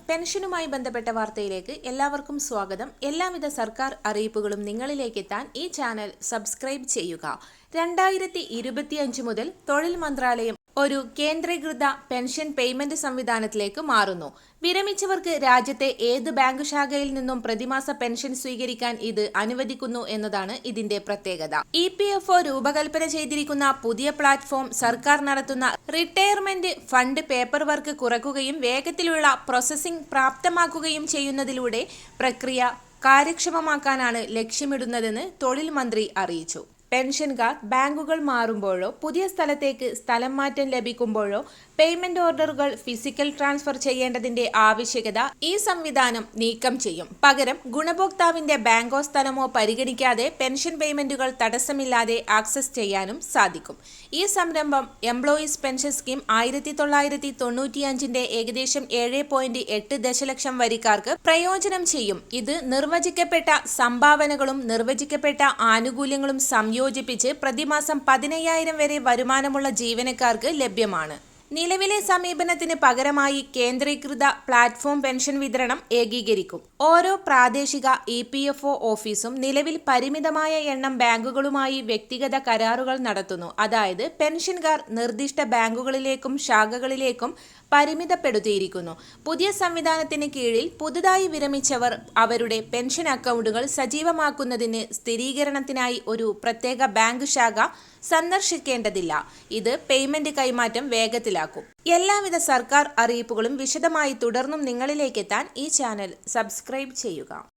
പെൻഷനുമായി ബന്ധപ്പെട്ട വാർത്തയിലേക്ക് എല്ലാവർക്കും സ്വാഗതം. എല്ലാവിധ സർക്കാർ അറിയിപ്പുകളും നിങ്ങളിലേക്ക് എത്താൻ ഈ ചാനൽ സബ്സ്ക്രൈബ് ചെയ്യുക. 2025 മുതൽ തൊഴിൽ മന്ത്രാലയം ഒരു കേന്ദ്രീകൃത പെൻഷൻ പേയ്മെന്റ് സംവിധാനത്തിലേക്ക് മാറുന്നു. വിരമിച്ചവർക്ക് രാജ്യത്തെ ഏത് ബാങ്ക് ശാഖയിൽ നിന്നും പ്രതിമാസ പെൻഷൻ സ്വീകരിക്കാൻ ഇത് അനുവദിക്കുന്നു എന്നതാണ് ഇതിന്റെ പ്രത്യേകത. EPFO രൂപകൽപ്പന ചെയ്തിരിക്കുന്ന പുതിയ പ്ലാറ്റ്ഫോം സർക്കാർ നടത്തുന്ന റിട്ടയർമെന്റ് ഫണ്ട് പേപ്പർ വർക്ക് കുറയ്ക്കുകയും വേഗത്തിലുള്ള പ്രോസസ്സിംഗ് പ്രാപ്തമാക്കുകയും ചെയ്യുന്നതിലൂടെ പ്രക്രിയ കാര്യക്ഷമമാക്കാനാണ് ലക്ഷ്യമിടുന്നതെന്ന് തൊഴിൽ മന്ത്രി അറിയിച്ചു. പെൻഷൻകാർ ബാങ്കുകൾ മാറുമ്പോഴോ പുതിയ സ്ഥലത്തേക്ക് സ്ഥലം മാറ്റം ലഭിക്കുമ്പോഴോ പേയ്മെന്റ് ഓർഡറുകൾ ഫിസിക്കൽ ട്രാൻസ്ഫർ ചെയ്യേണ്ടതിന്റെ ആവശ്യകത ഈ സംവിധാനം നീക്കം ചെയ്യും. പകരം ഗുണഭോക്താവിന്റെ ബാങ്കോ സ്ഥലമോ പരിഗണിക്കാതെ പെൻഷൻ പേയ്മെന്റുകൾ തടസ്സമില്ലാതെ ആക്സസ് ചെയ്യാനും സാധിക്കും. ഈ സംരംഭം എംപ്ലോയീസ് പെൻഷൻ സ്കീം 1995 ഏകദേശം 7.8 ദശലക്ഷം വരിക്കാർക്ക് പ്രയോജനം ചെയ്യും. ഇത് നിർവചിക്കപ്പെട്ട സംഭാവനകളും നിർവചിക്കപ്പെട്ട ആനുകൂല്യങ്ങളും സംയോജിപ്പിച്ച് പ്രതിമാസം 15,000 വരെ വരുമാനമുള്ള ജീവനക്കാർക്ക് ലഭ്യമാണ്. നിലവിലെ സമീപനത്തിന് പകരമായി കേന്ദ്രീകൃത പ്ലാറ്റ്ഫോം പെൻഷൻ വിതരണം ഏകീകരിക്കും. ഓരോ പ്രാദേശിക EPFO ഓഫീസും നിലവിൽ പരിമിതമായ എണ്ണം ബാങ്കുകളുമായി വ്യക്തിഗത കരാറുകൾ നടത്തുന്നു. അതായത് പെൻഷൻകാർ നിർദ്ദിഷ്ട ബാങ്കുകളിലേക്കും ശാഖകളിലേക്കും പരിമിതപ്പെടുത്തിയിരിക്കുന്നു. പുതിയ സംവിധാനത്തിന് കീഴിൽ പുതുതായി വിരമിച്ചവർ അവരുടെ പെൻഷൻ അക്കൗണ്ടുകൾ സജീവമാക്കുന്നതിന് സ്ഥിരീകരണത്തിനായി ഒരു പ്രത്യേക ബാങ്ക് ശാഖ സന്ദർശിക്കേണ്ടതില്ല. ഇത് പേയ്മെന്റ് കൈമാറ്റം വേഗത്തിലാക്കും. എല്ലാവിധ സർക്കാർ അറിയിപ്പുകളും വിശദമായി തുടർന്നും നിങ്ങളിലേക്കെത്താൻ ഈ ചാനൽ സബ്സ്ക്രൈബ് ചെയ്യുക.